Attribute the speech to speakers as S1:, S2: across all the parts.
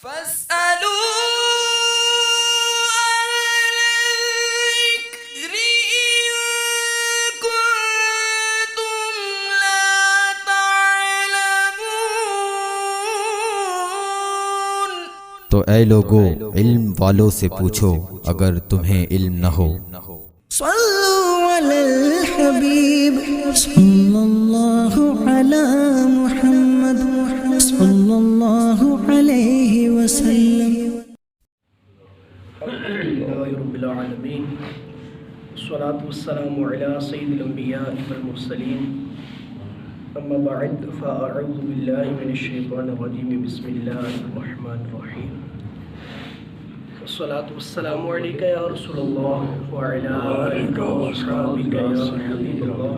S1: فاسألوا الذكر إن كنتم لا تعلمون۔
S2: تو اے لوگو علم والوں سے پوچھو اگر تمہیں علم نہ ہو۔
S3: صلوا علی الحبیب صلی اللہ علی محمد صلی اللہ علیہ وسلم۔
S4: الحمدللہ رب العالمین والصلاة والسلام علی سید الانبیاء والمرسلین، اما بعد فاعوذ باللہ من الشیطان الرجیم، بسم اللہ الرحمن الرحیم۔ الصلاة والسلام علیکہ یا رسول اللہ وعلی آلکہ واصحابکہ یا حبیب اللہ۔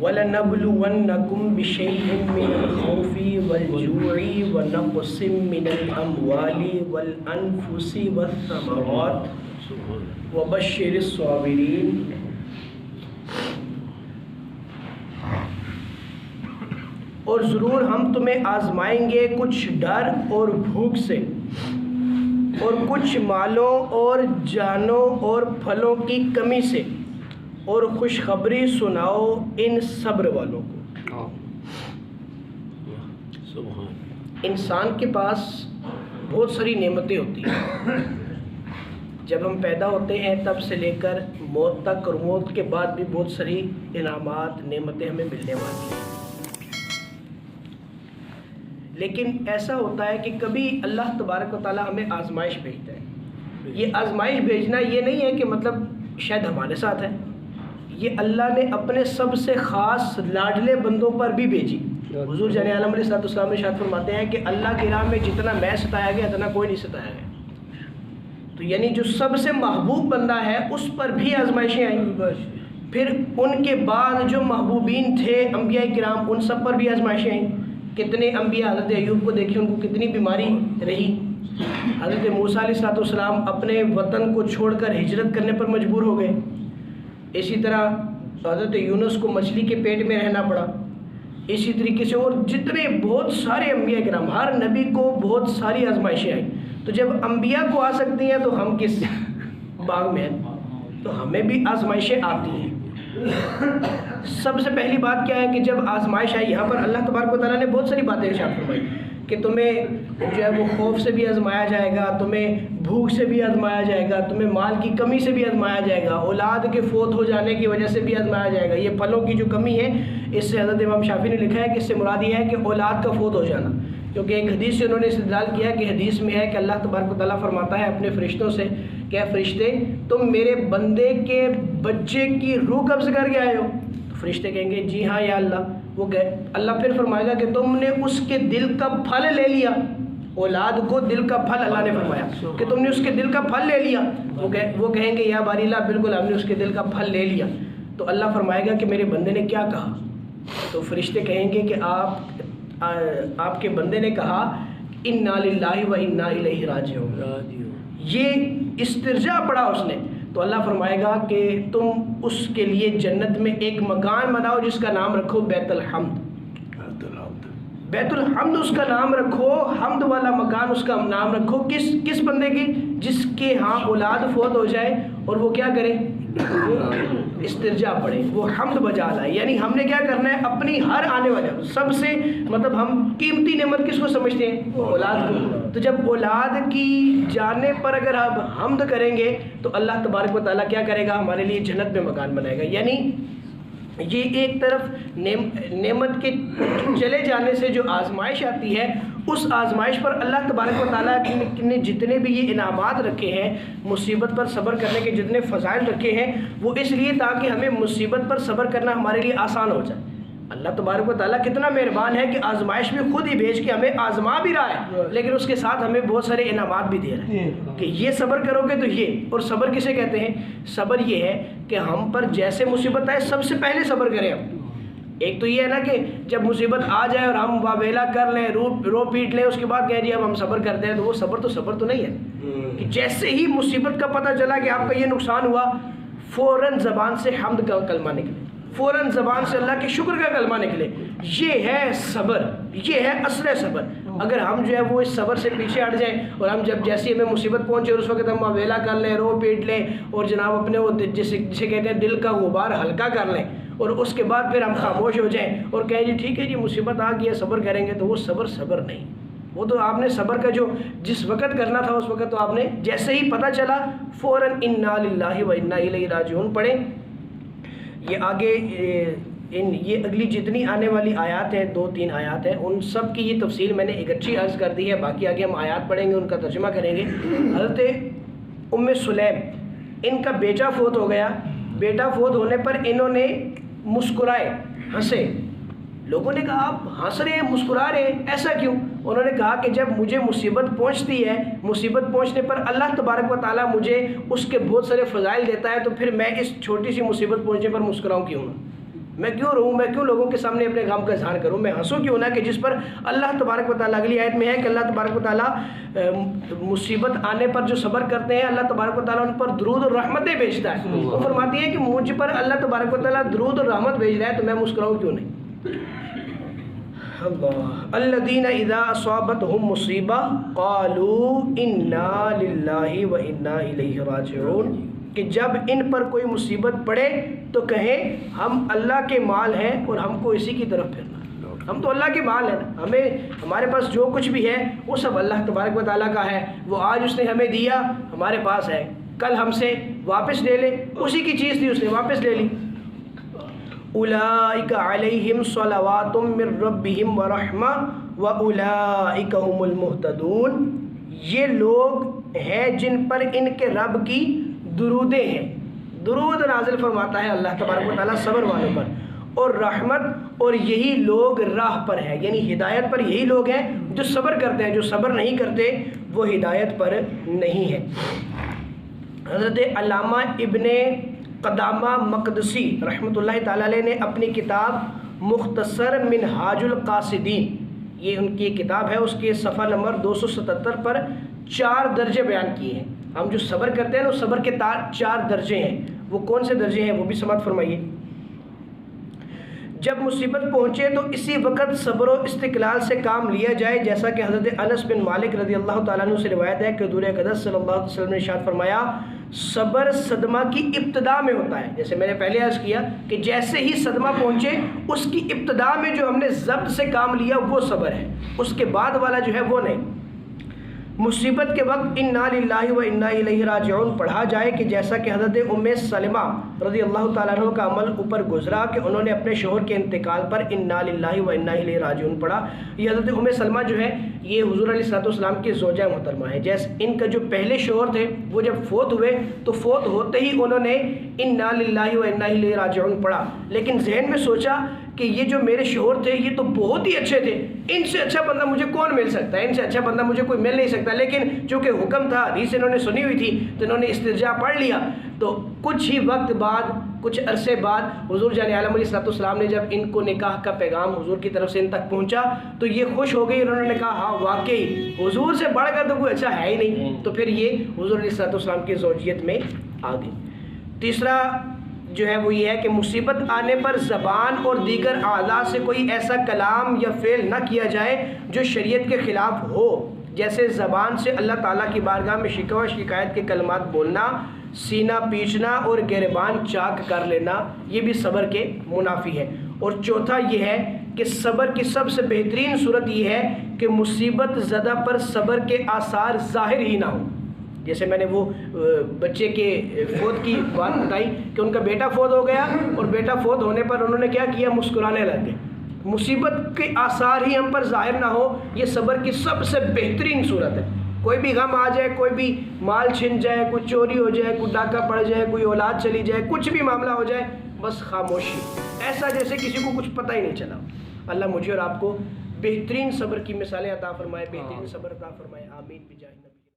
S4: وَلَنَبْلُوَنَّكُمْ بِشَيْءٍ مِّنَ الْخَوْفِ وَالْجُوعِ وَنَقْصٍ مِّنَ الْأَمْوَالِ وَالْأَنفُسِ وَالثَّمَرَاتِ وَبَشِّرِ الصَّابِرِينَ۔ اور ضرور ہم تمہیں آزمائیں گے کچھ ڈر اور بھوک سے، اور کچھ مالوں اور جانوں اور پھلوں کی کمی سے، اور خوشخبری سناؤ ان صبر والوں کو۔ انسان کے پاس بہت ساری نعمتیں ہوتی ہیں، جب ہم پیدا ہوتے ہیں تب سے لے کر موت تک، اور موت کے بعد بھی بہت ساری انعامات نعمتیں ہمیں ملنے والی ہیں۔ لیکن ایسا ہوتا ہے کہ کبھی اللہ تبارک و تعالیٰ ہمیں آزمائش بھیجتا ہے۔ یہ آزمائش بھیجنا یہ نہیں ہے کہ مطلب شاید ہمارے ساتھ ہے، یہ اللہ نے اپنے سب سے خاص لاڈلے بندوں پر بھی بھیجی۔ حضور جان عالم علیہ السلام ارشاد فرماتے ہیں کہ اللہ کی راہ میں جتنا میں ستایا گیا اتنا کوئی نہیں ستایا گیا۔ تو یعنی جو سب سے محبوب بندہ ہے اس پر بھی آزمائشیں آئیں، پھر ان کے بعد جو محبوبین تھے انبیاء کرام ان سب پر بھی آزمائشیں آئیں۔ کتنے انبیاء، حضرت ایوب کو دیکھیں، ان کو کتنی بیماری رہی۔ حضرت موسیٰ علیہ السلام اپنے وطن کو چھوڑ کر ہجرت کرنے پر مجبور ہو گئے۔ اسی طرح حضرت یونس کو مچھلی کے پیٹ میں رہنا پڑا۔ اسی طریقے سے اور جتنے بہت سارے انبیاء کرام، ہر نبی کو بہت ساری آزمائشیں آئیں۔ تو جب انبیاء کو آ سکتی ہیں تو ہم کس باغ میں ہیں؟ تو ہمیں بھی آزمائشیں آتی ہیں۔ سب سے پہلی بات کیا ہے کہ جب آزمائش آئی، یہاں پر اللہ تبارک و تعالیٰ نے بہت ساری باتیں ارشاد فرمائی کہ تمہیں جو ہے وہ خوف سے بھی آزمایا جائے گا، تمہیں بھوک سے بھی آزمایا جائے گا، تمہیں مال کی کمی سے بھی آزمایا جائے گا، اولاد کے فوت ہو جانے کی وجہ سے بھی آزمایا جائے گا۔ یہ پھلوں کی جو کمی ہے، اس سے حضرت امام شافعی نے لکھا ہے کہ اس سے مراد یہ ہے کہ اولاد کا فوت ہو جانا، کیونکہ ایک حدیث سے انہوں نے استدلال کیا کہ حدیث میں ہے کہ اللہ تبارک و تعالیٰ فرماتا ہے اپنے فرشتوں سے کہ اے فرشتے تم میرے بندے کے بچے کی روح قبض کر کے آئے ہو؟ تو فرشتے کہیں گے جی ہاں یا اللہ۔ وہ اللہ پھر فرمائے گا کہ تم نے اس کے دل کا پھل لے لیا۔ اولاد کو دل کا پھل اللہ نے فرمایا کہ تم نے اس کے دل کا پھل لے لیا۔ وہ کہیں گے یا باری اللہ بالکل ہم نے اس کے دل کا پھل لے لیا۔ تو اللہ فرمائے گا کہ میرے بندے نے کیا کہا؟ تو فرشتے کہیں گے کہ آپ کے بندے نے کہا انا للہ و انا الیہ راجعون۔ یہ استرجاع پڑھا اس نے، تو اللہ فرمائے گا کہ تم اس کے لیے جنت میں ایک مکان بناؤ جس کا نام رکھو بیت الحمد۔ بیت الحمد اس کا نام رکھو، حمد والا مکان اس کا نام رکھو۔ کس بندے کی؟ جس کے ہاں اولاد فوت ہو جائے اور وہ کیا کرے؟ استرجاع پڑھے، وہ حمد بجا لائے۔ یعنی ہم نے کیا کرنا ہے؟ اپنی ہر آنے والے سب سے مطلب ہم قیمتی نعمت کس کو سمجھتے ہیں؟ اولاد کو۔ تو جب اولاد کی جانے پر اگر آپ حمد کریں گے تو اللہ تبارک و تعالیٰ کیا کرے گا؟ ہمارے لیے جنت میں مکان بنائے گا۔ یعنی یہ ایک طرف نعمت کے چلے جانے سے جو آزمائش آتی ہے، اس آزمائش پر اللہ تبارک و تعالیٰ نے جتنے بھی یہ انعامات رکھے ہیں، مصیبت پر صبر کرنے کے جتنے فضائل رکھے ہیں، وہ اس لیے تاکہ ہمیں مصیبت پر صبر کرنا ہمارے لیے آسان ہو جائے۔ اللہ تبارک و تعالیٰ کتنا مہربان ہے کہ آزمائش میں خود ہی بھیج کے ہمیں آزما بھی رہا ہے، لیکن اس کے ساتھ ہمیں بہت سارے انعامات بھی دے رہا ہے کہ یہ صبر کرو گے تو یہ۔ اور صبر کسے کہتے ہیں؟ صبر یہ ہے کہ ہم پر جیسے مصیبت آئے سب سے پہلے صبر کریں ہم۔ ایک تو یہ ہے نا کہ جب مصیبت آ جائے اور ہم واویلا کر لیں، رو پیٹ لیں، اس کے بعد کہہ جی اب ہم صبر کرتے ہیں، تو وہ صبر تو نہیں ہے کہ جیسے ہی مصیبت کا پتہ چلا کہ آپ کا یہ نقصان ہوا، فوراً زبان سے حمد کا کلمہ نکلے، فوراً زبان سے اللہ کے شکر کا کلمہ نکلے یہ ہے صبر، یہ ہے اصل صبر۔ اگر ہم جو ہے وہ اس صبر سے پیچھے ہٹ جائیں اور ہم جب جیسی ہمیں مصیبت پہنچے اور اس وقت ہم اویلا کر لیں، رو پیٹ لیں اور جناب اپنے وہ جسے کہتے ہیں دل کا غبار ہلکا کر لیں اور اس کے بعد پھر ہم خاموش ہو جائیں اور کہیں جی ٹھیک ہے جی مصیبت آ گئی ہے صبر کریں گے، تو وہ صبر نہیں۔ وہ تو آپ نے صبر کا جو جس وقت کرنا تھا اس وقت تو آپ نے جیسے ہی پتہ چلا فوراً انا للہ و انا الیہ راجعون پڑھیں۔ یہ آگے یہ اگلی جتنی آنے والی آیات ہیں 2-3 آیات ہیں، ان سب کی یہ تفصیل میں نے ایک اچھی عرض کر دی ہے، باقی آگے ہم آیات پڑھیں گے، ان کا ترجمہ کریں گے۔ حضرت ام سلیم ان کا بیٹا فوت ہو گیا، بیٹا فوت ہونے پر انہوں نے مسکرائے، ہنسے۔ لوگوں نے کہا آپ ہنس رہے ہیں مسکرا رہے ہیں ایسا کیوں؟ انہوں نے کہا کہ جب مجھے مصیبت پہنچتی ہے، مصیبت پہنچنے پر اللہ تبارک و تعالیٰ مجھے اس کے بہت سارے فضائل دیتا ہے، تو پھر میں اس چھوٹی سی مصیبت پہنچنے پر مسکراؤں کیوں نہ؟ میں کیوں رہوں، میں کیوں لوگوں کے سامنے اپنے غم کا اظہار کروں، میں ہنسوں کیوں نہ کہ جس پر اللہ تبارک و تعالیٰ، اگلی آیت میں ہے کہ اللہ تبارک و تعالیٰ مصیبت آنے پر جو صبر کرتے ہیں اللہ تبارک و تعالیٰ ان پر درود اور رحمتیں بھیجتا ہے۔ وہ فرماتی ہے کہ مجھ پر اللہ تبارک و تعالیٰ درود اور رحمت بھیج رہا ہے تو میں مسکراؤں کیوں نہیں؟ اللہ الذین اذا اصابتهم مصیبہ قالوا انا للہ و انا الیہ راجعون، کہ جب ان پر کوئی مصیبت پڑے تو کہیں ہم اللہ کے مال ہیں اور ہم کو اسی کی طرف پھرنا، ہم تو اللہ کے مال ہیں، ہمارے پاس جو کچھ بھی ہے وہ سب اللہ تبارک و تعالیٰ کا ہے، وہ آج اس نے ہمیں دیا ہمارے پاس ہے، کل ہم سے واپس لے لے، اسی کی چیز تھی اس نے واپس لے لی۔ اولئک علیہم صلوات من ربہم ورحمہ واولئک هم المہتدون، یہ لوگ ہیں جن پر ان کے رب کی درودیں ہیں، درود نازل فرماتا ہے اللہ تبارک و تعالیٰ صبر والوں پر، اور رحمت، اور یہی لوگ راہ پر ہیں، یعنی ہدایت پر یہی لوگ ہیں جو صبر کرتے ہیں، جو صبر نہیں کرتے وہ ہدایت پر نہیں ہے۔ حضرت علامہ ابن قدامہ مقدسی رحمۃ اللہ تعالیٰ علیہ نے اپنی کتاب مختصر منہاج القاصدین، یہ ان کی کتاب ہے، اس کے صفحہ نمبر 277 پر 4 درجے بیان کیے ہیں۔ ہم جو صبر کرتے ہیں نا وہ صبر کے 4 درجے ہیں، وہ کون سے درجے ہیں وہ بھی سماعت فرمائیے۔ جب مصیبت پہنچے تو اسی وقت صبر و استقلال سے کام لیا جائے، جیسا کہ حضرت انس بن مالک رضی اللہ تعالیٰ عنہ سے روایت ہے کہ حضور اقدس صلی اللہ علیہ وسلم نے ارشاد فرمایا صبر صدمہ کی ابتدا میں ہوتا ہے۔ جیسے میں نے پہلے عرض کیا کہ جیسے ہی صدمہ پہنچے اس کی ابتدا میں جو ہم نے ضبط سے کام لیا وہ صبر ہے، اس کے بعد والا جو ہے وہ نہیں۔ مصیبت کے وقت انا للہ و انا الیہ راجعون پڑھا جائے کہ جیسا کہ حضرت ام سلمہ رضی اللہ تعالیٰ عنہ کا عمل اوپر گزرا کہ انہوں نے اپنے شوہر کے انتقال پر انا للہ و انا الیہ راجعون پڑھا۔ یہ حضرت ام سلمہ جو ہے یہ حضور علیہ السلام کی زوجہ محترمہ ہے۔ جیسے ان کا جو پہلے شوہر تھے وہ جب فوت ہوئے تو فوت ہوتے ہی انہوں نے انا للہ و انا الیہ راجعون پڑھا، لیکن ذہن میں سوچا کہ یہ جو میرے شوہر تھے یہ تو بہت ہی اچھے تھے، ان سے اچھا بندہ مجھے کون مل سکتا ہے، ان سے اچھا بندہ مجھے کوئی مل نہیں سکتا، لیکن چونکہ حکم تھا، حدیث انہوں نے سنی ہوئی تھی تو انہوں نے استرجاع پڑھ لیا۔ تو کچھ ہی وقت بعد، کچھ عرصے بعد حضور جان عالم علیہ السلام نے جب ان کو نکاح کا پیغام حضور کی طرف سے ان تک پہنچا تو یہ خوش ہو گئی، انہوں نے کہا ہاں واقعی حضور سے بڑھ کر تو کوئی اچھا ہے ہی نہیں، تو پھر یہ حضور علیہ السلام کی زوجیت میں آ گئی۔ تیسرا جو ہے وہ یہ ہے کہ مصیبت آنے پر زبان اور دیگر اعضاء سے کوئی ایسا کلام یا فعل نہ کیا جائے جو شریعت کے خلاف ہو، جیسے زبان سے اللہ تعالیٰ کی بارگاہ میں شکوہ شکایت کے کلمات بولنا، سینہ پیچنا اور گریبان چاک کر لینا، یہ بھی صبر کے منافی ہے۔ اور چوتھا یہ ہے کہ صبر کی سب سے بہترین صورت یہ ہے کہ مصیبت زدہ پر صبر کے آثار ظاہر ہی نہ ہوں۔ جیسے میں نے وہ بچے کے فوت کی بات بتائی کہ ان کا بیٹا فوت ہو گیا اور بیٹا فوت ہونے پر انہوں نے کیا کیا، مسکرانے لگ گئے۔ مصیبت کے آثار ہی ہم پر ظاہر نہ ہو، یہ صبر کی سب سے بہترین صورت ہے۔ کوئی بھی غم آ جائے، کوئی بھی مال چھن جائے، کوئی چوری ہو جائے، کوئی ڈاکہ پڑ جائے، کوئی اولاد چلی جائے، کچھ بھی معاملہ ہو جائے، بس خاموشی، ایسا جیسے کسی کو کچھ پتہ ہی نہیں چلا۔ اللہ مجھے اور آپ کو بہترین صبر کی مثالیں عطا فرمائے، بہترین صبر عطا فرمائے، آمین بجاہ